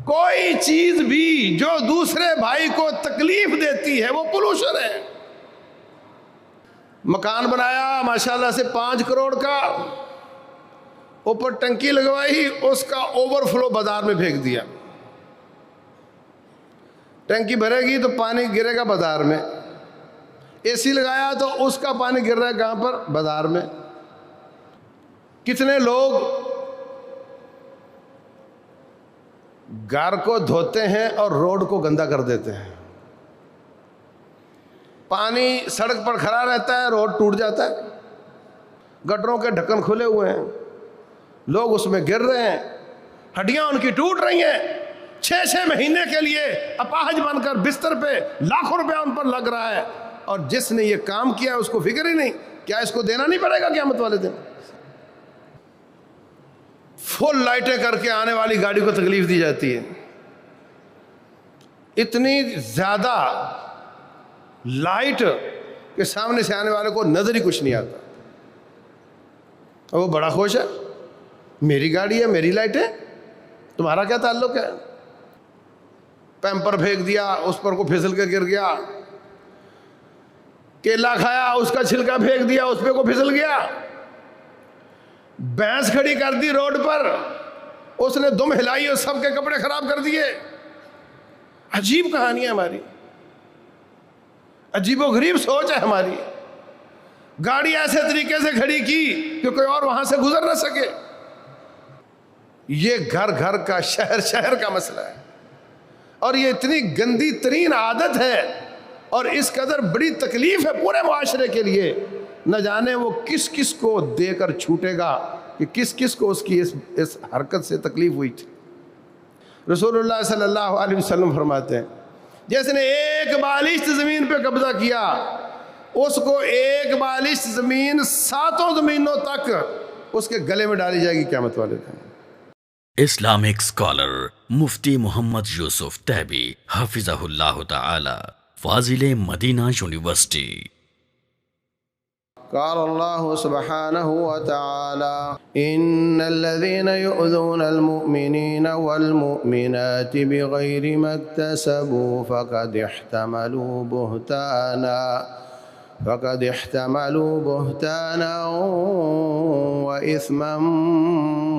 کوئی چیز بھی جو دوسرے بھائی کو تکلیف دیتی ہے وہ پولوشن ہے۔ مکان بنایا ماشاءاللہ سے 5 کروڑ کا، اوپر ٹنکی لگوائی، اس کا اوور فلو بازار میں پھینک دیا۔ ٹنکی بھرے گی تو پانی گرے گا بازار میں، اے سی لگایا تو اس کا پانی گر رہا ہے کہاں پر؟ بازار میں۔ کتنے لوگ گھر کو دھوتے ہیں اور روڈ کو گندا کر دیتے ہیں، پانی سڑک پر کھڑا رہتا ہے، روڈ ٹوٹ جاتا ہے، گٹروں کے ڈھکن کھلے ہوئے ہیں، لوگ اس میں گر رہے ہیں، ہڈیاں ان کی ٹوٹ رہی ہیں، 6 مہینے کے لیے اپاہج بن کر بستر پہ لاکھوں روپیہ ان پر لگ رہا ہے، اور جس نے یہ کام کیا اس کو فکر ہی نہیں، کیا اس کو دینا نہیں پڑے گا قیامت والے دن؟ فل لائٹیں کر کے آنے والی گاڑی کو تکلیف دی جاتی ہے، اتنی زیادہ لائٹ کہ سامنے سے آنے والے کو نظر ہی کچھ نہیں آتا، اور وہ بڑا خوش ہے، میری گاڑی ہے، میری لائٹیں، تمہارا کیا تعلق ہے؟ پیمپر پھینک دیا، اس پر کو پھسل کے گر گیا، کیلا کھایا، اس کا چھلکا پھینک دیا، اس پہ کو پھسل گیا، بھینس کھڑی کر دی روڈ پر، اس نے دم ہلائی اور سب کے کپڑے خراب کر دیے۔ عجیب کہانی ہے ہماری، عجیب و غریب سوچ ہے ہماری، گاڑی ایسے طریقے سے کھڑی کی کہ کوئی اور وہاں سے گزر نہ سکے۔ یہ گھر گھر کا، شہر شہر کا مسئلہ ہے، اور یہ اتنی گندی ترین عادت ہے اور اس قدر بڑی تکلیف ہے پورے معاشرے کے لیے، نہ جانے وہ کس کس کو دے کر چھوٹے گا، کہ کس کس کو اس کی اس حرکت سے تکلیف ہوئی تھی۔ رسول اللہ صلی اللہ علیہ وسلم فرماتے ہیں جس نے ایک بالشت زمین پہ قبضہ کیا، اس کو ایک بالشت زمین 7 زمینوں تک اس کے گلے میں ڈالی جائے گی قیامت والے دن۔ اسلامک اسکالر مفتی محمد یوسف تیبی حفظہ اللہ تعالی، فاضل مدینہ یونیورسٹی۔ قال الله سبحانه وتعالى إن الذين يؤذون المؤمنين والمؤمنات بغير ما اكتسبوا فقد احتملوا بهتانا وإثما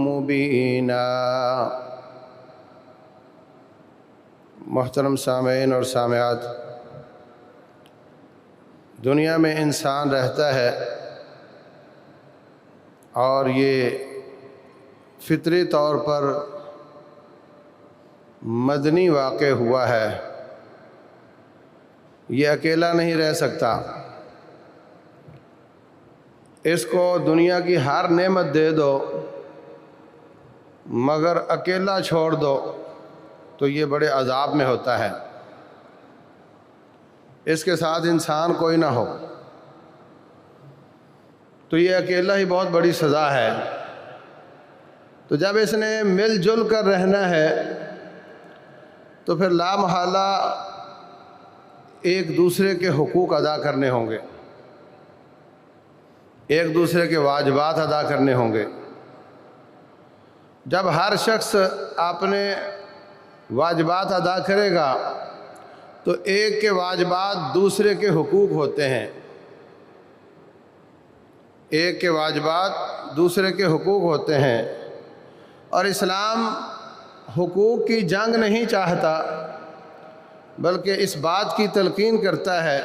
مبينا۔ محترم سامعین اور سامعات، دنیا میں انسان رہتا ہے اور یہ فطری طور پر مدنی واقع ہوا ہے، یہ اکیلا نہیں رہ سکتا، اس کو دنیا کی ہر نعمت دے دو مگر اکیلا چھوڑ دو تو یہ بڑے عذاب میں ہوتا ہے، اس کے ساتھ انسان کوئی نہ ہو تو یہ اکیلا ہی بہت بڑی سزا ہے۔ تو جب اس نے مل جل کر رہنا ہے تو پھر لا محالہ ایک دوسرے کے حقوق ادا کرنے ہوں گے، ایک دوسرے کے واجبات ادا کرنے ہوں گے۔ جب ہر شخص اپنے واجبات ادا کرے گا تو ایک کے واجبات دوسرے کے حقوق ہوتے ہیں، ایک کے واجبات دوسرے کے حقوق ہوتے ہیں، اور اسلام حقوق کی جنگ نہیں چاہتا بلکہ اس بات کی تلقین کرتا ہے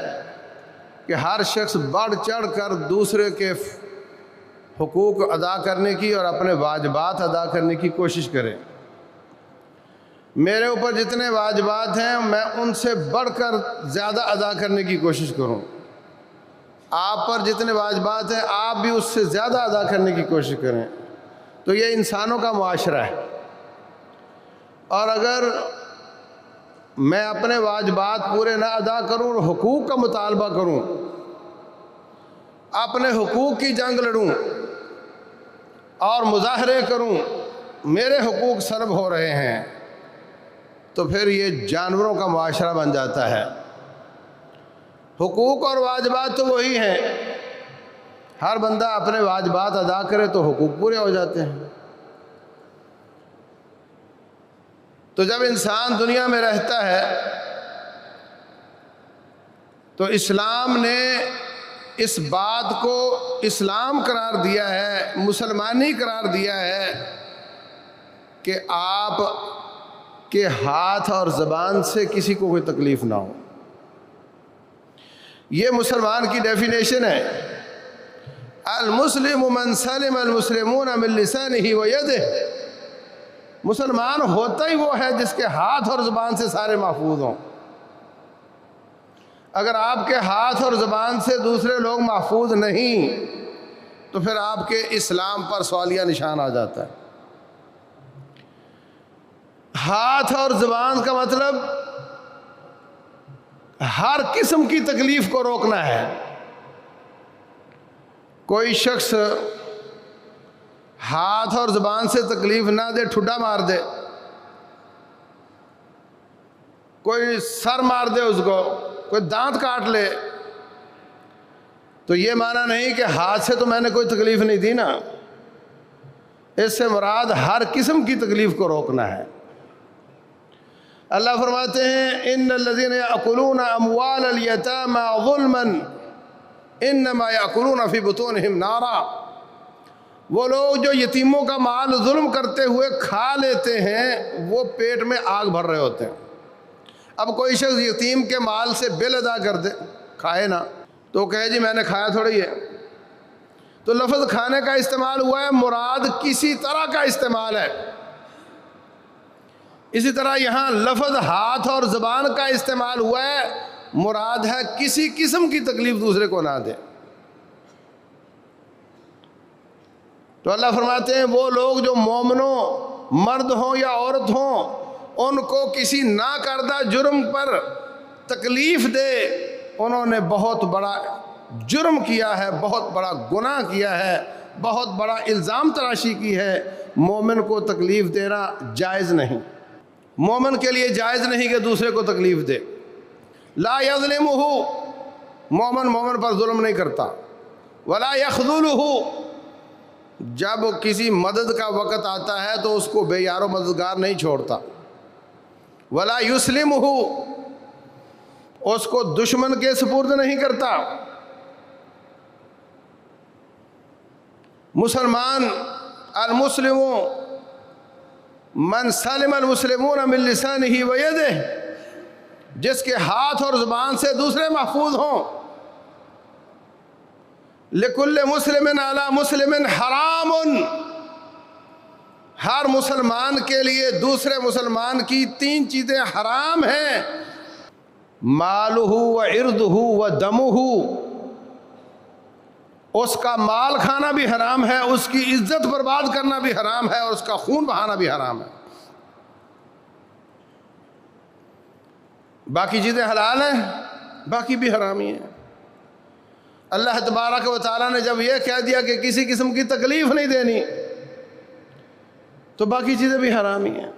کہ ہر شخص بڑھ چڑھ کر دوسرے کے حقوق ادا کرنے کی اور اپنے واجبات ادا کرنے کی کوشش کرے۔ میرے اوپر جتنے واجبات ہیں میں ان سے بڑھ کر زیادہ ادا کرنے کی کوشش کروں، آپ پر جتنے واجبات ہیں آپ بھی اس سے زیادہ ادا کرنے کی کوشش کریں۔ تو یہ انسانوں کا معاشرہ ہے، اور اگر میں اپنے واجبات پورے نہ ادا کروں اور حقوق کا مطالبہ کروں، اپنے حقوق کی جنگ لڑوں اور مظاہرے کروں میرے حقوق سلب ہو رہے ہیں، تو پھر یہ جانوروں کا معاشرہ بن جاتا ہے۔ حقوق اور واجبات تو وہی ہیں، ہر بندہ اپنے واجبات ادا کرے تو حقوق پورے ہو جاتے ہیں۔ تو جب انسان دنیا میں رہتا ہے تو اسلام نے اس بات کو اسلام قرار دیا ہے، مسلمانی قرار دیا ہے کہ آپ کے ہاتھ اور زبان سے کسی کو کوئی تکلیف نہ ہو۔ یہ مسلمان کی ڈیفینیشن ہے، المسلم من سلم المسلمون من لسانہ ویدہ۔ مسلمان ہوتا ہی وہ ہے جس کے ہاتھ اور زبان سے سارے محفوظ ہوں۔ اگر آپ کے ہاتھ اور زبان سے دوسرے لوگ محفوظ نہیں تو پھر آپ کے اسلام پر سوالیہ نشان آ جاتا ہے۔ ہاتھ اور زبان کا مطلب ہر قسم کی تکلیف کو روکنا ہے۔ کوئی شخص ہاتھ اور زبان سے تکلیف نہ دے، ٹھڈا مار دے، کوئی سر مار دے اس کو، کوئی دانت کاٹ لے، تو یہ معنی نہیں کہ ہاتھ سے تو میں نے کوئی تکلیف نہیں دی نا، اس سے مراد ہر قسم کی تکلیف کو روکنا ہے۔ اللہ فرماتے ہیں ان الذین یأکلون اموال الیتامی ظلما انما یأکلون فی بطونہم نارا۔ وہ لوگ جو یتیموں کا مال ظلم کرتے ہوئے کھا لیتے ہیں وہ پیٹ میں آگ بھر رہے ہوتے ہیں۔ اب کوئی شخص یتیم کے مال سے بل ادا کر دے، کھائے نہ، تو کہے جی میں نے کھایا تھوڑی ہے۔ تو لفظ کھانے کا استعمال ہوا ہے، مراد کسی طرح کا استعمال ہے۔ اسی طرح یہاں لفظ ہاتھ اور زبان کا استعمال ہوا ہے، مراد ہے کسی قسم کی تکلیف دوسرے کو نہ دے۔ تو اللہ فرماتے ہیں وہ لوگ جو مومنوں، مرد ہوں یا عورت ہوں، ان کو کسی ناکردہ جرم پر تکلیف دے، انہوں نے بہت بڑا جرم کیا ہے، بہت بڑا گناہ کیا ہے، بہت بڑا الزام تراشی کی ہے۔ مومن کو تکلیف دینا جائز نہیں، مومن کے لیے جائز نہیں کہ دوسرے کو تکلیف دے۔ لا یظلمہ، مومن پر ظلم نہیں کرتا۔ ولا یخذلہ، جب کسی مدد کا وقت آتا ہے تو اس کو بے یار و مددگار نہیں چھوڑتا۔ ولا یسلمہ، اس کو دشمن کے سپرد نہیں کرتا۔ مسلمان المسلم من سلم المسلمون من لسانہ ویدہ، جس کے ہاتھ اور زبان سے دوسرے محفوظ ہوں۔ لکل مسلم علی مسلم حرام، ہر مسلمان کے لیے دوسرے مسلمان کی 3 چیزیں حرام ہیں، مالہ و عرضہ و دمہ، اس کا مال کھانا بھی حرام ہے، اس کی عزت برباد کرنا بھی حرام ہے، اور اس کا خون بہانا بھی حرام ہے۔ باقی چیزیں حلال ہیں، باقی بھی حرام ہی ہیں۔ اللہ تبارک و تعالیٰ نے جب یہ کہہ دیا کہ کسی قسم کی تکلیف نہیں دینی تو باقی چیزیں بھی حرام ہی ہیں۔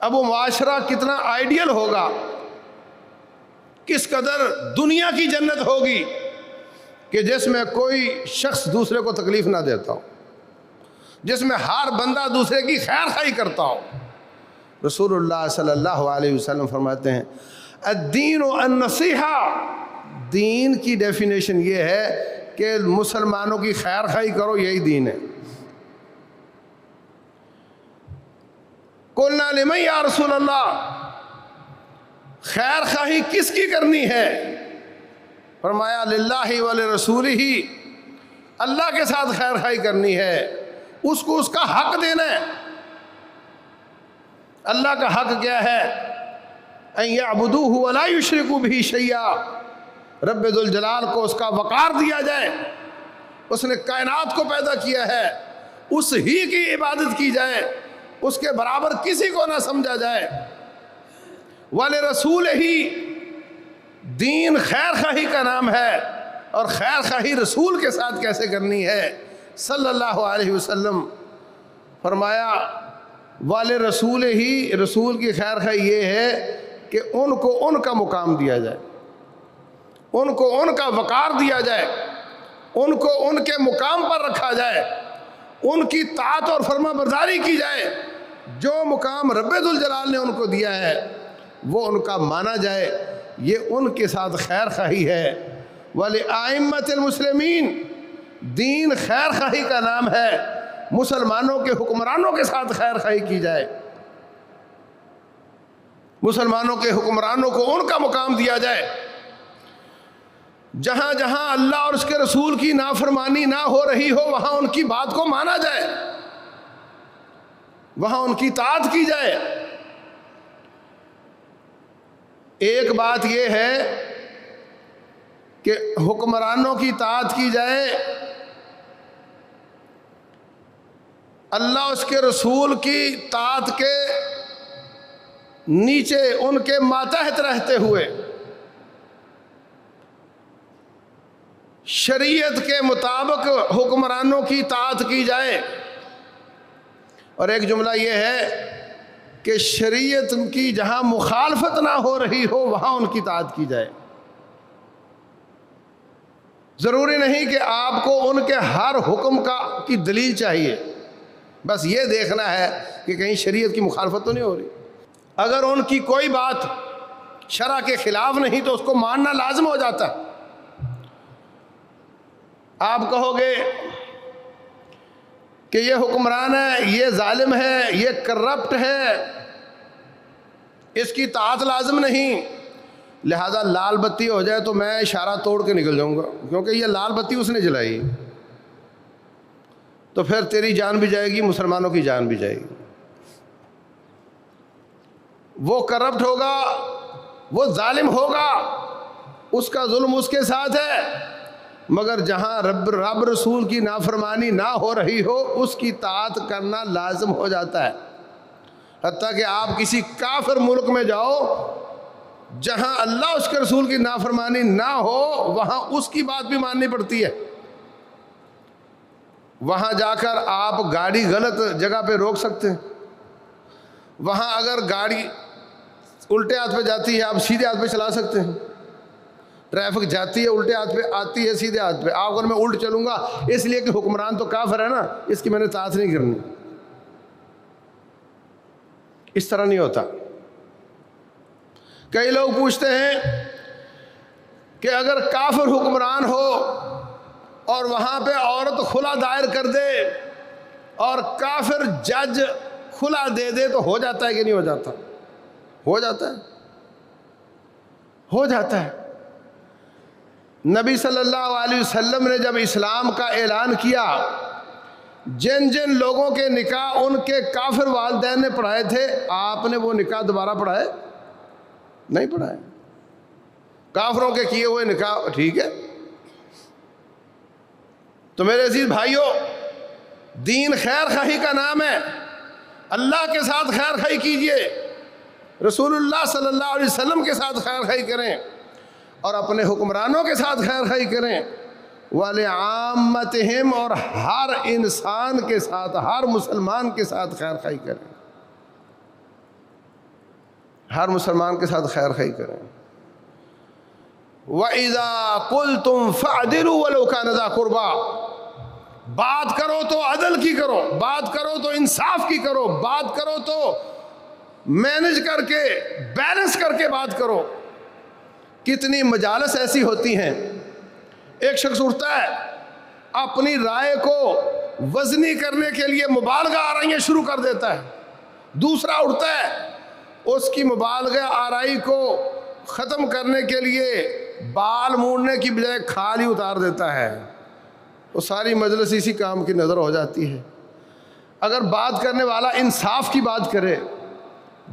اب وہ معاشرہ کتنا آئیڈیل ہوگا، کس قدر دنیا کی جنت ہوگی کہ جس میں کوئی شخص دوسرے کو تکلیف نہ دیتا ہو، جس میں ہر بندہ دوسرے کی خیر خواہی کرتا ہو۔ رسول اللہ صلی اللہ علیہ وسلم فرماتے ہیں الدین النصیحہ، دین کی ڈیفینیشن یہ ہے کہ مسلمانوں کی خیر خواہی کرو، یہی دین ہے۔ قلنا لمن یا رسول اللہ، خیر خواہی کس کی کرنی ہے؟ فرمایا للہ ولرسولہ، اللہ کے ساتھ خیر خواہی کرنی ہے، اس کو اس کا حق دینا ہے۔ اللہ کا حق کیا ہے؟ ان یعبدوہ ولا یشرکوا بہ شیئا، رب ذوالجلال کو اس کا وقار دیا جائے، اس نے کائنات کو پیدا کیا ہے، اس ہی کی عبادت کی جائے، اس کے برابر کسی کو نہ سمجھا جائے۔ وَلِرَسُولِهِ، دین خیر خواہی کا نام ہے، اور خیر خواہی رسول کے ساتھ کیسے کرنی ہے؟ صلی اللہ علیہ وسلم فرمایا وَلِرَسُولِهِ، رسول کی خیر خواہی یہ ہے کہ ان کو ان کا مقام دیا جائے، ان کو ان کا وقار دیا جائے، ان کو ان کے مقام پر رکھا جائے، ان کی طاعت اور فرما برداری کی جائے، جو مقام رب ذوالجلال نے ان کو دیا ہے وہ ان کا مانا جائے، یہ ان کے ساتھ خیر خواہی ہے۔ وَلِأَئِمَّةِ الْمُسْلِمِينَ، دین خیر خواہی کا نام ہے، مسلمانوں کے حکمرانوں کے ساتھ خیر خواہی کی جائے، مسلمانوں کے حکمرانوں کو ان کا مقام دیا جائے، جہاں جہاں اللہ اور اس کے رسول کی نافرمانی نہ ہو رہی ہو وہاں ان کی بات کو مانا جائے، وہاں ان کی اطاعت کی جائے۔ ایک بات یہ ہے کہ حکمرانوں کی اطاعت کی جائے، اللہ اس کے رسول کی اطاعت کے نیچے ان کے ماتحت رہتے ہوئے شریعت کے مطابق حکمرانوں کی اطاعت کی جائے۔ اور ایک جملہ یہ ہے کہ شریعت کی جہاں مخالفت نہ ہو رہی ہو وہاں ان کی اطاعت کی جائے۔ ضروری نہیں کہ آپ کو ان کے ہر حکم کی دلیل چاہیے، بس یہ دیکھنا ہے کہ کہیں شریعت کی مخالفت تو نہیں ہو رہی۔ اگر ان کی کوئی بات شرع کے خلاف نہیں تو اس کو ماننا لازم ہو جاتا ہے۔ آپ کہو گے کہ یہ حکمران ہے، یہ ظالم ہے، یہ کرپٹ ہے، اس کی اطاعت لازم نہیں، لہذا لال بتی ہو جائے تو میں اشارہ توڑ کے نکل جاؤں گا، کیونکہ یہ لال بتی اس نے جلائی، تو پھر تیری جان بھی جائے گی، مسلمانوں کی جان بھی جائے گی۔ وہ کرپٹ ہوگا، وہ ظالم ہوگا، اس کا ظلم اس کے ساتھ ہے، مگر جہاں رب رسول کی نافرمانی نہ ہو رہی ہو اس کی اطاعت کرنا لازم ہو جاتا ہے۔ حتیٰ کہ آپ کسی کافر ملک میں جاؤ جہاں اللہ اس کے رسول کی نافرمانی نہ ہو وہاں اس کی بات بھی ماننی پڑتی ہے۔ وہاں جا کر آپ گاڑی غلط جگہ پہ روک سکتے ہیں، وہاں اگر گاڑی الٹے ہاتھ پہ جاتی ہے آپ سیدھے ہاتھ پہ چلا سکتے ہیں، ٹریفک جاتی ہے الٹے ہاتھ پہ، آتی ہے سیدھے ہاتھ پہ، آپ اگر میں الٹ چلوں گا اس لیے کہ حکمران تو کافر ہے نا، اس کی میں نے اطاعت نہیں کرنی، اس طرح نہیں ہوتا۔ کئی لوگ پوچھتے ہیں کہ اگر کافر حکمران ہو اور وہاں پہ عورت خلا دائر کر دے اور کافر جج خلا دے دے تو ہو جاتا ہے کہ نہیں ہو جاتا؟ ہو جاتا ہے، ہو جاتا ہے۔ نبی صلی اللہ علیہ وسلم نے جب اسلام کا اعلان کیا، جن جن لوگوں کے نکاح ان کے کافر والدین نے پڑھائے تھے آپ نے وہ نکاح دوبارہ پڑھائے؟ نہیں پڑھائے۔ کافروں کے کیے ہوئے نکاح ٹھیک ہے۔ تو میرے عزیز بھائیوں، دین خیر خواہی کا نام ہے، اللہ کے ساتھ خیر خواہی کیجئے، رسول اللہ صلی اللہ علیہ وسلم کے ساتھ خیر خواہی کریں اور اپنے حکمرانوں کے ساتھ خیر خواہی کریں، وَلِعَامَّتِهِمْ، اور ہر انسان کے ساتھ، ہر مسلمان کے ساتھ خیر خواہی کریں، ہر مسلمان کے ساتھ خیر خواہی کریں۔ وَإِذَا قُلْتُمْ فَعْدِلُوا وَلَوْ كَانَ ذَا قُرْبَىٰ، بات کرو تو عدل کی کرو، بات کرو تو انصاف کی کرو، بات کرو تو مینج کر کے بیلنس کر کے بات کرو۔ کتنی مجالس ایسی ہوتی ہیں، ایک شخص اٹھتا ہے اپنی رائے کو وزنی کرنے کے لیے مبالغہ آرائیاں شروع کر دیتا ہے، دوسرا اٹھتا ہے اس کی مبالغہ آرائی کو ختم کرنے کے لیے بال مونڈنے کی بجائے کھال ہی اتار دیتا ہے، وہ ساری مجلس اسی کام کی نظر ہو جاتی ہے۔ اگر بات کرنے والا انصاف کی بات کرے،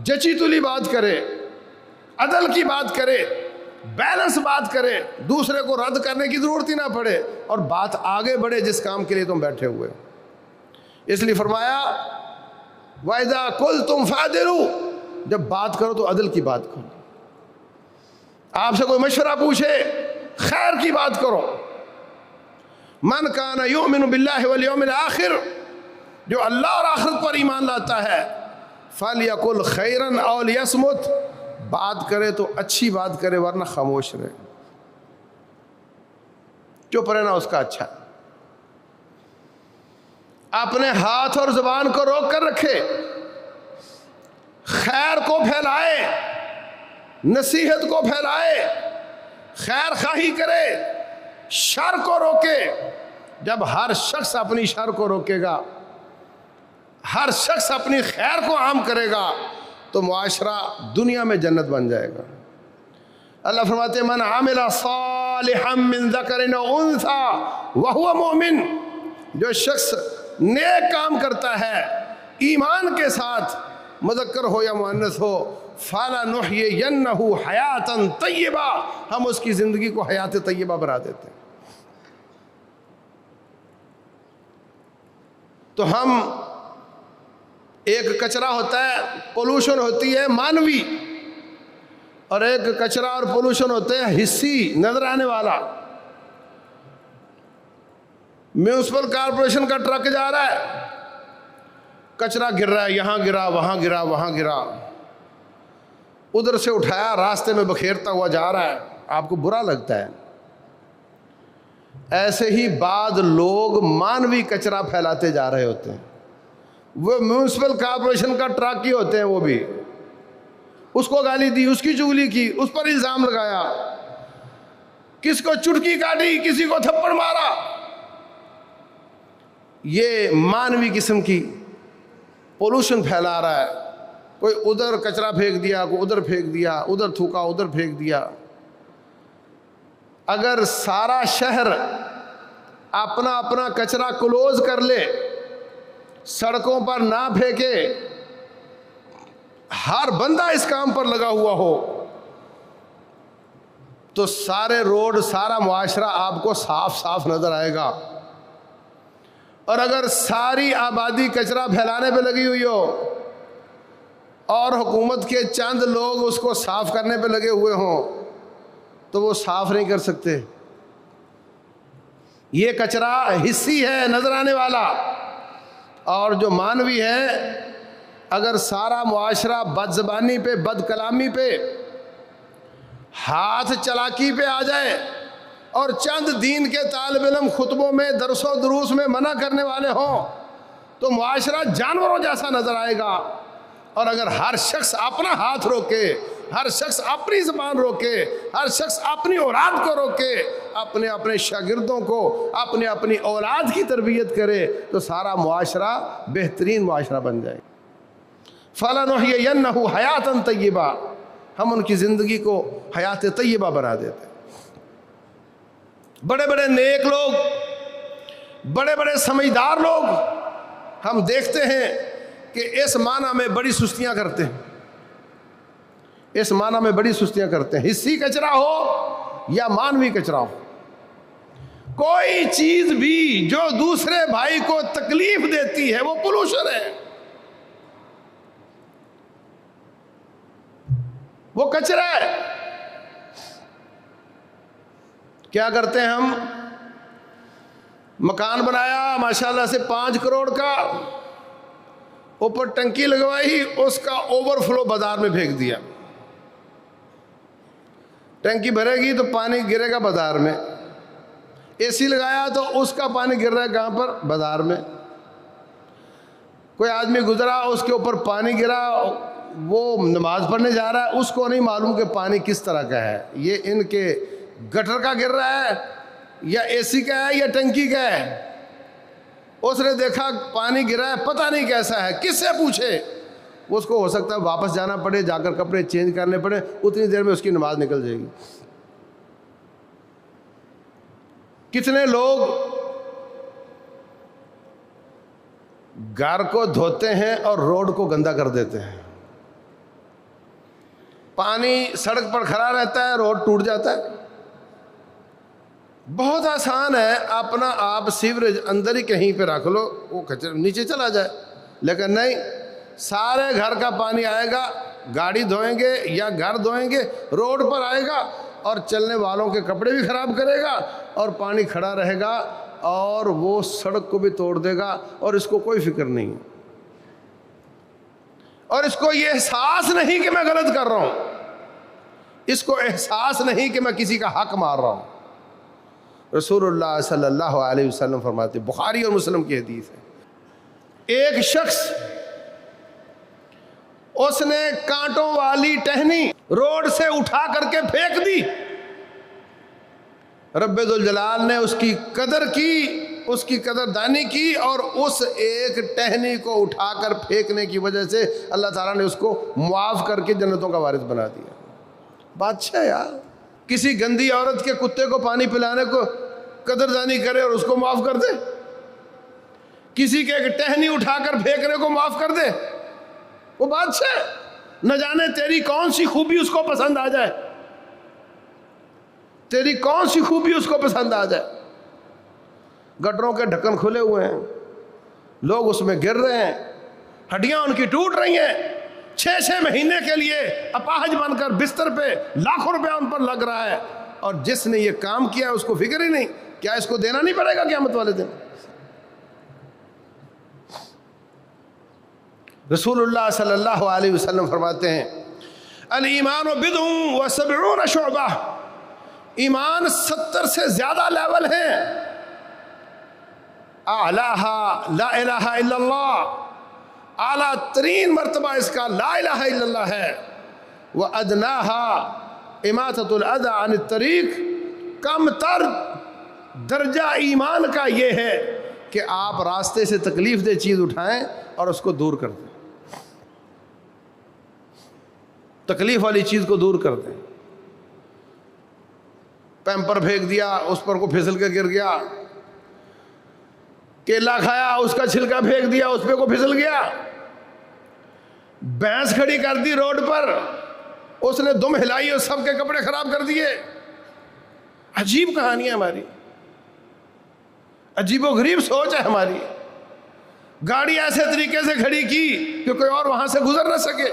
جچی تلی بات کرے، عدل کی بات کرے، بیلنس بات کرے، دوسرے کو رد کرنے کی ضرورت ہی نہ پڑے اور بات آگے بڑھے جس کام کے لیے تم بیٹھے ہوئے، اس لیے فرمایا وَإِذَا قُلْتُمْ فَعْدِلُوا، جب بات کرو تو عدل کی بات کرو۔ آپ سے کوئی مشورہ پوچھے خیر کی بات کرو۔ مَنْ كَانَ يُؤْمِنُ بِاللَّهِ وَالْيَوْمِ الْآخِرِ، جو اللہ اور آخرت پر ایمان لاتا ہے، فَلْيَقُلْ خَيْرًا أَوْ لِيَصْمُتْ، بات کرے تو اچھی بات کرے ورنہ خاموش رہے، چپ رہنا اس کا اچھا ہے۔ اپنے ہاتھ اور زبان کو روک کر رکھے، خیر کو پھیلائے، نصیحت کو پھیلائے، خیر خواہی کرے، شر کو روکے۔ جب ہر شخص اپنی شر کو روکے گا، ہر شخص اپنی خیر کو عام کرے گا، تو معاشرہ دنیا میں جنت بن جائے گا۔ اللہ فرماتے ہیں من عمل صالحا من ذکر او انثی وہو مومن، جو شخص نیک کام کرتا ہے ایمان کے ساتھ، مذکر ہو یا مؤنث ہو، فَلَنُحْيِيَنَّهُ حَيَاةً طَيِّبَةً، ہم اس کی زندگی کو حیات طیبہ بنا دیتے ہیں۔ تو ہم ایک کچرا ہوتا ہے، پولوشن ہوتی ہے مانوی، اور ایک کچرا اور پولوشن ہوتے ہیں حصی، نظر آنے والا۔ میونسپل کارپوریشن کا ٹرک جا رہا ہے، کچرا گر رہا ہے، یہاں گرا، وہاں گرا، وہاں گرا، ادھر سے اٹھایا راستے میں بکھیرتا ہوا جا رہا ہے، آپ کو برا لگتا ہے۔ ایسے ہی بعض لوگ مانوی کچرا پھیلاتے جا رہے ہوتے ہیں، وہ میونسپل کارپوریشن کا ٹرک ہی ہوتے ہیں، وہ بھی اس کو گالی دی، اس کی چغلی کی، اس پر الزام لگایا، کس کو چٹکی کاٹی، کسی کو تھپڑ مارا۔ یہ مانوی قسم کی پولوشن پھیلا رہا ہے۔ کوئی ادھر کچرا پھینک دیا، کوئی ادھر پھینک دیا، ادھر تھوکا، ادھر پھینک دیا۔ اگر سارا شہر اپنا اپنا کچرا کلوز کر لے، سڑکوں پر نہ پھینکے، ہر بندہ اس کام پر لگا ہوا ہو، تو سارے روڈ، سارا معاشرہ آپ کو صاف صاف نظر آئے گا۔ اور اگر ساری آبادی کچرا پھیلانے پہ لگی ہوئی ہو اور حکومت کے چند لوگ اس کو صاف کرنے پہ لگے ہوئے ہوں، تو وہ صاف نہیں کر سکتے۔ یہ کچرا حصی ہے، نظر آنے والا، اور جو مانوی ہے، اگر سارا معاشرہ بد زبانی پہ، بد کلامی پہ، ہاتھ چلاکی پہ آ جائے، اور چند دین کے طالب علم خطبوں میں، درس و دروس میں منع کرنے والے ہوں، تو معاشرہ جانوروں جیسا نظر آئے گا۔ اور اگر ہر شخص اپنا ہاتھ روکے، ہر شخص اپنی زبان روکے، ہر شخص اپنی اولاد کو روکے، اپنے اپنے شاگردوں کو، اپنے اپنی اولاد کی تربیت کرے، تو سارا معاشرہ بہترین معاشرہ بن جائے۔ فَلَنُحْيِيَنَّهُ حَيَاةً طَيِّبَةً، ہم ان کی زندگی کو حیات طیبہ بنا دیتے ہیں۔ بڑے بڑے نیک لوگ، بڑے بڑے سمجھدار لوگ، ہم دیکھتے ہیں کہ اس معنی میں بڑی سستیاں کرتے ہیں، اس معنی میں بڑی سستیاں کرتے ہیں، حصی کچرا ہو یا مانوی کچرا ہو، کوئی چیز بھی جو دوسرے بھائی کو تکلیف دیتی ہے وہ پولوشن ہے، وہ کچرا ہے۔ کیا کرتے ہیں ہم؟ مکان بنایا ماشاءاللہ سے 5 کروڑ کا، اوپر ٹنکی لگوائی، اس کا اوور فلو بازار میں پھینک دیا۔ ٹنکی بھرے گی تو پانی گرے گا بازار میں، اے سی لگایا تو اس کا پانی گر رہا ہے کہاں پر؟ بازار میں۔ کوئی آدمی گزرا، اس کے اوپر پانی گرا، وہ نماز پڑھنے جا رہا ہے، اس کو نہیں معلوم کہ پانی کس طرح کا ہے، یہ ان کے گٹر کا گر رہا ہے یا اے سی کا ہے یا ٹنکی کا ہے۔ اس نے دیکھا پانی گرا ہے، پتہ نہیں کیسا ہے، کس سے پوچھے؟ اس کو ہو سکتا ہے واپس جانا پڑے، جا کر کپڑے چینج کرنے پڑے، اتنی دیر میں اس کی نماز نکل جائے گی۔ کتنے لوگ گھر کو دھوتے ہیں اور روڈ کو گندا کر دیتے ہیں، پانی سڑک پر کھڑا رہتا ہے، روڈ ٹوٹ جاتا ہے۔ بہت آسان ہے، اپنا آپ سیوریج اندر ہی کہیں پہ رکھ لو، وہ کچرا نیچے چلا جائے، لیکن نہیں، سارے گھر کا پانی آئے گا، گاڑی دھوئیں گے یا گھر دھوئیں گے، روڈ پر آئے گا اور چلنے والوں کے کپڑے بھی خراب کرے گا، اور پانی کھڑا رہے گا اور وہ سڑک کو بھی توڑ دے گا، اور اس کو کوئی فکر نہیں ہے، اور اس کو یہ احساس نہیں کہ میں غلط کر رہا ہوں، اس کو احساس نہیں کہ میں کسی کا حق مار رہا ہوں۔ رسول اللہ صلی اللہ علیہ وسلم فرماتے، بخاری اور مسلم کی حدیث ہے، ایک شخص اس نے کانٹوں والی ٹہنی روڈ سے اٹھا کر کے پھینک دی. رب ذوالجلال نے اس کی قدر کی، اس کی قدردانی کی، اور اس ایک ٹہنی کو اٹھا کر پھینکنے کی وجہ سے اللہ تعالیٰ نے اس کو معاف کر کے جنتوں کا وارث بنا دیا. بادشاہ یار، کسی گندی عورت کے کتے کو پانی پلانے کو قدردانی کرے اور اس کو معاف کر دے، کسی کے ایک ٹہنی اٹھا کر پھینکنے کو معاف کر دے. وہ بادشاہ نہ جانے تیری کون سی خوبی اس کو پسند آ جائے، تیری کون سی خوبی اس کو پسند آ جائے. گٹروں کے ڈھکن کھلے ہوئے ہیں، لوگ اس میں گر رہے ہیں، ہڈیاں ان کی ٹوٹ رہی ہیں، 6 مہینے کے لیے اپاہج بن کر بستر پہ لاکھوں روپیہ ان پر لگ رہا ہے، اور جس نے یہ کام کیا اس کو فکر ہی نہیں. کیا اس کو دینا نہیں پڑے گا قیامت والے دن؟ رسول اللہ صلی اللہ علیہ وسلم فرماتے ہیں الایمان بضع و 70 شعبہ، ایمان 70 سے زیادہ لیول ہیں. اعلیٰ لا الہ الا اللہ، اعلیٰ ترین مرتبہ اس کا لا الہ الا اللہ ہے. وَأَدْنَاهَا إِمَاطَةُ الْأَذَى عَنِ الطَّرِيقِ، کم تر درجہ ایمان کا یہ ہے کہ آپ راستے سے تکلیف دہ چیز اٹھائیں اور اس کو دور کر دیں، تکلیف والی چیز کو دور کر دیں. پیمپر پھینک دیا، اس پر کو پھسل کے گر گیا، کیلا کھایا، اس کا چھلکا پھینک دیا، اس پہ کو پھسل گیا، بھینس کھڑی کر دی روڈ پر، اس نے دم ہلائی اور سب کے کپڑے خراب کر دیے. عجیب کہانی ہے ہماری، عجیب و غریب سوچ ہے ہماری. گاڑی ایسے طریقے سے کھڑی کی کہ کوئی اور وہاں سے گزر نہ سکے.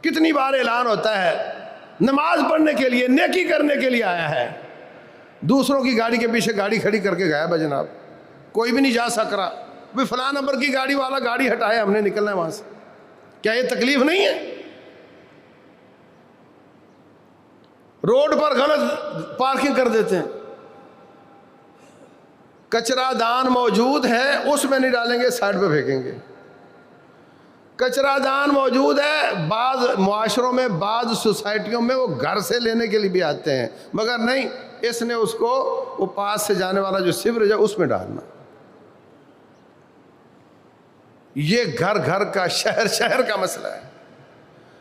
کتنی بار اعلان ہوتا ہے نماز پڑھنے کے لیے، نیکی کرنے کے لیے آیا ہے، دوسروں کی گاڑی کے پیچھے گاڑی کھڑی کر کے گیا ہے جناب، کوئی بھی نہیں جا سک رہا. بھی فلاں نمبر کی گاڑی والا گاڑی ہٹائے، ہم نے نکلنا ہے وہاں سے. کیا یہ تکلیف نہیں ہے؟ روڈ پر غلط پارکنگ کر دیتے ہیں. کچرا دان موجود ہے، اس میں نہیں ڈالیں گے، سائڈ پہ پھینکیں گے. کچرا دان موجود ہے، بعض معاشروں میں، بعض سوسائٹیوں میں وہ گھر سے لینے کے لیے بھی آتے ہیں، مگر نہیں، اس نے اس کو وہ پاس سے جانے والا جو سیوریج ہے اس میں ڈالنا. یہ گھر گھر کا، شہر شہر کا مسئلہ ہے،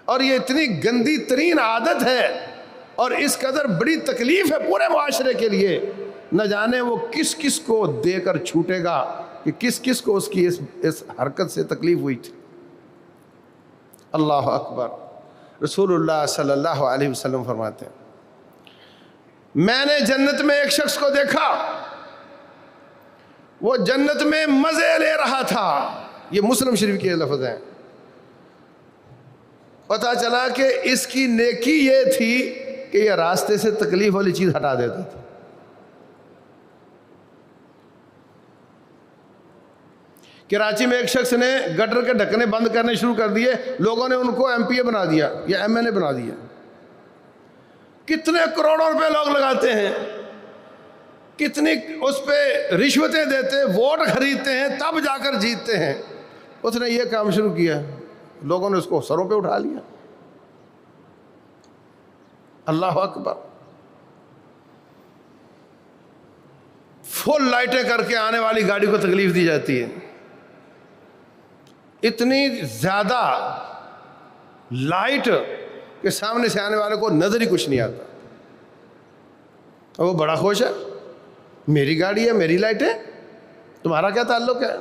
اور یہ اتنی گندی ترین عادت ہے اور اس قدر بڑی تکلیف ہے پورے معاشرے کے لیے. نہ جانے وہ کس کس کو دے کر چھوٹے گا، کہ کس کس کو اس کی اس حرکت سے تکلیف ہوئی تھی. اللہ اکبر. رسول اللہ صلی اللہ علیہ وسلم فرماتے ہیں میں نے جنت میں ایک شخص کو دیکھا، وہ جنت میں مزے لے رہا تھا. یہ مسلم شریف کے لفظ ہیں. پتہ چلا کہ اس کی نیکی یہ تھی کہ یہ راستے سے تکلیف والی چیز ہٹا دیتا تھا. کراچی میں ایک شخص نے گٹر کے ڈھکنے بند کرنے شروع کر دیے، لوگوں نے ان کو ایم پی اے بنا دیا یا ایم این اے بنا دیا. کتنے کروڑوں روپے لوگ لگاتے ہیں، کتنی اس پہ رشوتیں دیتے، ووٹ خریدتے ہیں، تب جا کر جیتتے ہیں. اس نے یہ کام شروع کیا، لوگوں نے اس کو سروں پہ اٹھا لیا. اللہ اکبر. فل لائٹیں کر کے آنے والی گاڑی کو تکلیف دی جاتی ہے. اتنی زیادہ لائٹ کہ سامنے سے آنے والے کو نظر ہی کچھ نہیں آتا، اور وہ بڑا خوش ہے، میری گاڑی ہے، میری لائٹیں، تمہارا کیا تعلق ہے.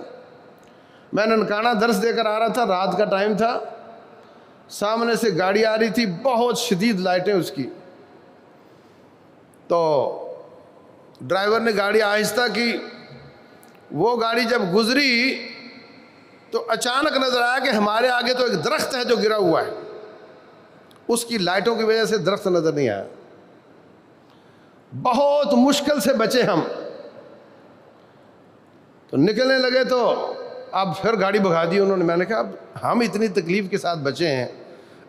میں ننکانہ درس دے کر آ رہا تھا، رات کا ٹائم تھا، سامنے سے گاڑی آ رہی تھی، بہت شدید لائٹیں اس کی. تو ڈرائیور نے گاڑی آہستہ کی. وہ گاڑی جب گزری تو اچانک نظر آیا کہ ہمارے آگے تو ایک درخت ہے جو گرا ہوا ہے. اس کی لائٹوں کی وجہ سے درخت نظر نہیں آیا. بہت مشکل سے بچے ہم. تو نکلنے لگے تو اب پھر گاڑی بھگا دی انہوں نے. میں نے کہا اب ہم اتنی تکلیف کے ساتھ بچے ہیں،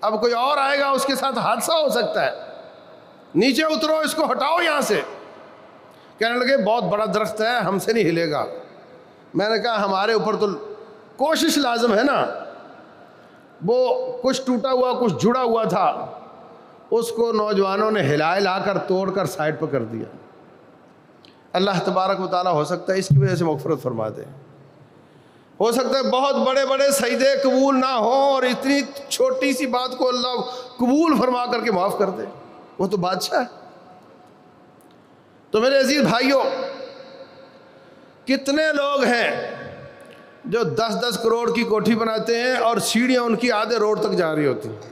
اب کوئی اور آئے گا اس کے ساتھ حادثہ ہو سکتا ہے، نیچے اترو، اس کو ہٹاؤ یہاں سے. کہنے لگے بہت بڑا درخت ہے، ہم سے نہیں ہلے گا. میں نے کہا ہمارے اوپر تو کوشش لازم ہے نا. وہ کچھ ٹوٹا ہوا کچھ جڑا ہوا تھا، اس کو نوجوانوں نے ہلا کر توڑ کر سائڈ پر کر دیا۔ اللہ تبارک و تعالیٰ ہو سکتا ہے اس کی وجہ سے مغفرت فرما دے، ہو سکتا ہے بہت بڑے بڑے سجدے قبول نہ ہوں اور اتنی چھوٹی سی بات کو اللہ قبول فرما کر کے معاف کر دے، وہ تو بادشاہ ہے۔ تو میرے عزیز بھائیوں، کتنے لوگ ہیں جو 10-10 کروڑ کی کوٹھی بناتے ہیں اور سیڑھیاں ان کی آدھے روڈ تک جا رہی ہوتی ہیں،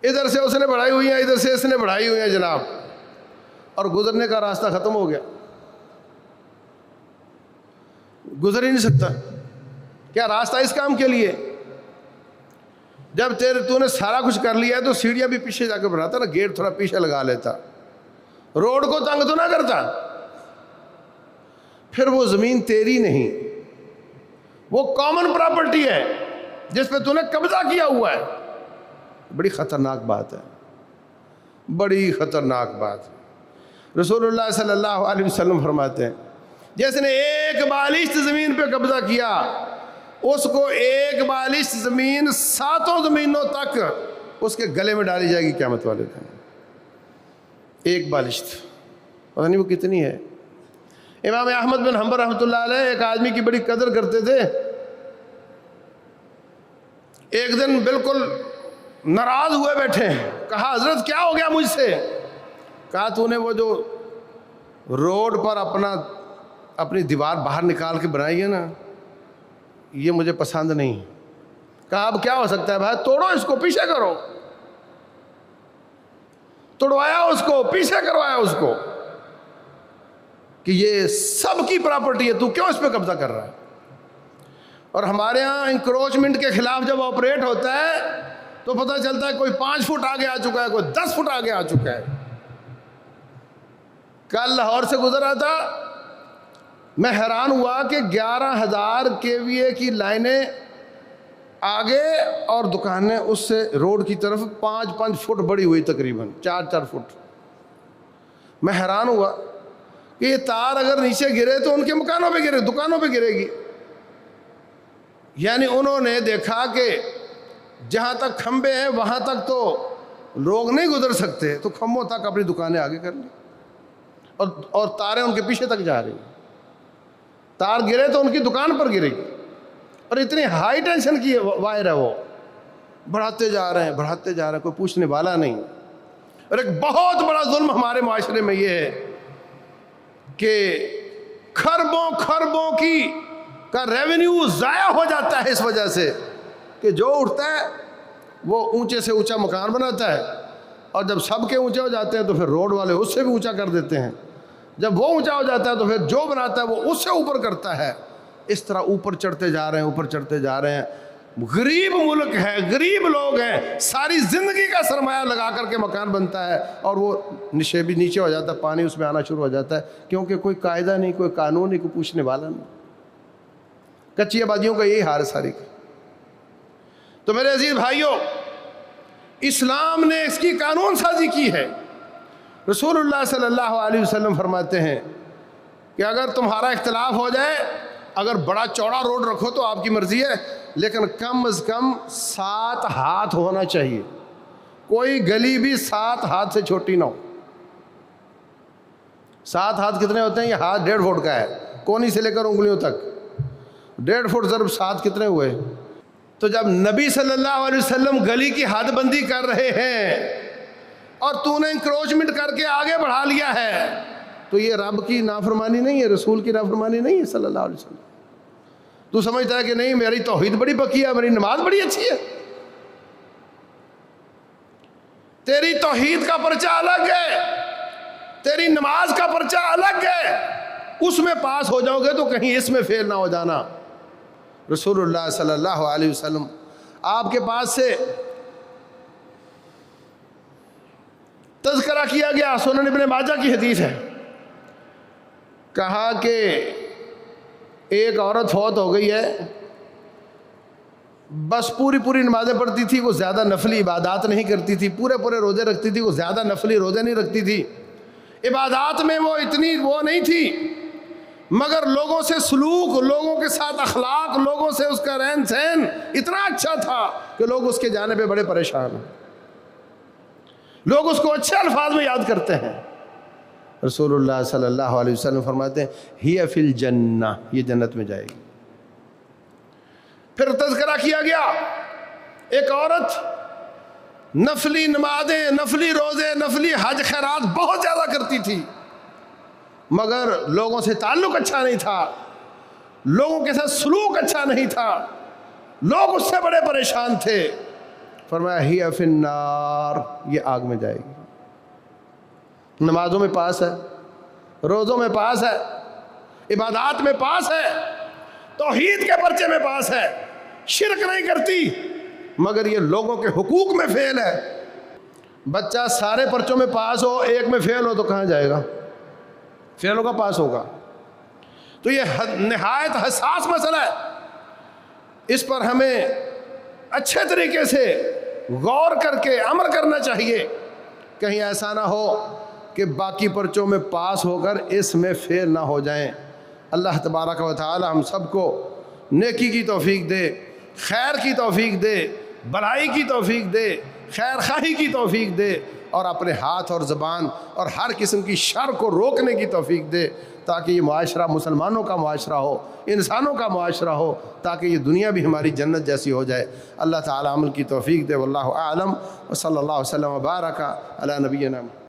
ادھر سے اس نے بڑھائی ہوئی ہیں، ادھر سے اس نے بڑھائی ہوئی ہیں جناب، اور گزرنے کا راستہ ختم ہو گیا، گزر ہی نہیں سکتا۔ کیا راستہ اس کام کے لیے؟ جب تو نے سارا کچھ کر لیا ہے تو سیڑھیاں بھی پیچھے جا کے بناتا نا، گیٹ تھوڑا پیچھے لگا لیتا، روڈ کو تنگ تو نہ کرتا۔ پھر وہ زمین تیری نہیں، وہ کامن پراپرٹی ہے جس پہ تو نے قبضہ کیا ہوا ہے۔ بڑی خطرناک بات ہے، بڑی خطرناک بات ہے۔ رسول اللہ صلی اللہ علیہ وسلم فرماتے ہیں جس نے ایک بالشت زمین پہ قبضہ کیا اس کو ایک بالشت زمین 7 زمینوں تک اس کے گلے میں ڈالی جائے گی قیامت والے دن۔ ایک بالشت پتہ نہیں وہ کتنی ہے۔ امام احمد بن حنبل رحمۃ اللہ علیہ ایک آدمی کی بڑی قدر کرتے تھے، ایک دن بالکل ناراض ہوئے بیٹھے ہیں، کہا حضرت کیا ہو گیا مجھ سے؟ کہا تو نے وہ جو روڈ پر اپنی دیوار باہر نکال کے بنائی ہے نا، یہ مجھے پسند نہیں۔ کہا اب کیا ہو سکتا ہے بھائی؟ توڑو اس کو، پیچھے کرو۔ توڑوایا اس کو، پیچھے کروایا اس کو کہ یہ سب کی پراپرٹی ہے، تو کیوں اس پہ قبضہ کر رہا ہے؟ اور ہمارے ہاں انکروچمنٹ کے خلاف جب آپریٹ ہوتا ہے تو پتہ چلتا ہے کوئی 5 فٹ آگے آ چکا ہے، کوئی 10 فٹ آگے آ چکا ہے۔ کل لاہور سے گزرا تھا، میں حیران ہوا کہ 11,000 KVA کی لائنیں آگے اور دکانیں اس سے روڈ کی طرف 5-5 فٹ بڑی ہوئی، تقریباً 4-4 فٹ۔ میں حیران ہوا کہ یہ تار اگر نیچے گرے تو ان کے مکانوں پہ گرے، دکانوں پہ گرے گی۔ یعنی انہوں نے دیکھا کہ جہاں تک کھمبے ہیں وہاں تک تو لوگ نہیں گزر سکتے، تو کھمبوں تک اپنی دکانیں آگے کر لی، اور تاریں ان کے پیچھے تک جا رہی ہیں۔ تار گرے تو ان کی دکان پر گرے گی، اور اتنی ہائی ٹینشن کی وائر ہے، وہ بڑھاتے جا رہے ہیں، کوئی پوچھنے والا نہیں۔ اور ایک بہت بڑا ظلم ہمارے معاشرے میں یہ ہے کہ خربوں کا ریونیو ضائع ہو جاتا ہے اس وجہ سے کہ جو اٹھتا ہے وہ اونچے سے اونچا مکان بناتا ہے، اور جب سب کے اونچے ہو جاتے ہیں تو پھر روڈ والے اس سے بھی اونچا کر دیتے ہیں، جب وہ اونچا ہو جاتا ہے تو پھر جو بناتا ہے وہ اس سے اوپر کرتا ہے۔ اس طرح اوپر چڑھتے جا رہے ہیں۔ غریب ملک ہے، غریب لوگ ہیں، ساری زندگی کا سرمایہ لگا کر کے مکان بنتا ہے اور وہ نشیبی نیچے ہو جاتا ہے، پانی اس میں آنا شروع ہو جاتا ہے، کیونکہ کوئی قاعدہ نہیں، کوئی قانون نہیں، کوئی پوچھنے والا نہیں۔ کچی آبادیوں کا یہی حال ہے ساری کا۔ تو میرے عزیز بھائیوں، اسلام نے اس کی قانون سازی کی ہے۔ رسول اللہ صلی اللہ علیہ وسلم فرماتے ہیں کہ اگر تمہارا اختلاف ہو جائے، اگر بڑا چوڑا روڈ رکھو تو آپ کی مرضی ہے، لیکن کم از کم 7 ہاتھ ہونا چاہیے، کوئی گلی بھی 7 ہاتھ سے چھوٹی نہ ہو۔ 7 ہاتھ کتنے ہوتے ہیں؟ یہ ہاتھ 1.5 فٹ کا ہے، کونی سے لے کر انگلیوں تک، 1.5 فٹ ضرب 7 کتنے ہوئے؟ تو جب نبی صلی اللہ علیہ وسلم گلی کی حد بندی کر رہے ہیں اور تو نے انکروچمنٹ کر کے آگے بڑھا لیا ہے، تو یہ رب کی نافرمانی نہیں ہے، رسول کی نافرمانی نہیں ہے صلی اللہ علیہ وسلم۔ تو سمجھتا ہے کہ نہیں میری توحید بڑی پکی ہے، میری نماز بڑی اچھی ہے۔ تیری توحید کا پرچہ الگ ہے، تیری نماز کا پرچہ الگ ہے، اس میں پاس ہو جاؤ گے تو کہیں اس میں فیل نہ ہو جانا۔ رسول اللہ صلی اللہ علیہ وسلم آپ کے پاس سے تذکرہ کیا گیا، سنن ابن ماجہ کی حدیث ہے، کہا کہ ایک عورت فوت ہو گئی ہے، بس پوری نمازیں پڑھتی تھی، وہ زیادہ نفلی عبادات نہیں کرتی تھی، پورے روزے رکھتی تھی، وہ زیادہ نفلی روزے نہیں رکھتی تھی، عبادات میں وہ اتنی وہ نہیں تھی، مگر لوگوں سے سلوک، لوگوں کے ساتھ اخلاق، لوگوں سے اس کا رہن سہن اتنا اچھا تھا کہ لوگ اس کے جانے پہ بڑے پریشان ہیں، لوگ اس کو اچھے الفاظ میں یاد کرتے ہیں۔ رسول اللہ صلی اللہ علیہ وسلم فرماتے ہیں ہی فی الجنہ، یہ جنت میں جائے گی۔ پھر تذکرہ کیا گیا ایک عورت نفلی نمازیں، نفلی روزے، نفلی حج خیرات بہت زیادہ کرتی تھی، مگر لوگوں سے تعلق اچھا نہیں تھا، لوگوں کے ساتھ سلوک اچھا نہیں تھا، لوگ اس سے بڑے پریشان تھے۔ فرمایا ہی فی النار، یہ آگ میں جائے گی۔ نمازوں میں پاس ہے، روزوں میں پاس ہے، عبادات میں پاس ہے، توحید کے پرچے میں پاس ہے، شرک نہیں کرتی، مگر یہ لوگوں کے حقوق میں فیل ہے۔ بچہ سارے پرچوں میں پاس ہو، ایک میں فیل ہو تو کہاں جائے گا؟ فیل ہوگا پاس ہوگا؟ تو یہ نہایت حساس مسئلہ ہے، اس پر ہمیں اچھے طریقے سے غور کر کے عمل کرنا چاہیے، کہیں ایسا نہ ہو کہ باقی پرچوں میں پاس ہو کر اس میں فیل نہ ہو جائیں۔ اللہ تبارک و تعالی ہم سب کو نیکی کی توفیق دے، خیر کی توفیق دے، بھلائی کی توفیق دے، خیر خواہی کی توفیق دے، اور اپنے ہاتھ اور زبان اور ہر قسم کی شر کو روکنے کی توفیق دے، تاکہ یہ معاشرہ مسلمانوں کا معاشرہ ہو، انسانوں کا معاشرہ ہو، تاکہ یہ دنیا بھی ہماری جنت جیسی ہو جائے۔ اللہ تعالی عمل کی توفیق دے۔ واللہ اعلم، وصلی اللہ وسلم وبارک علی نبینا۔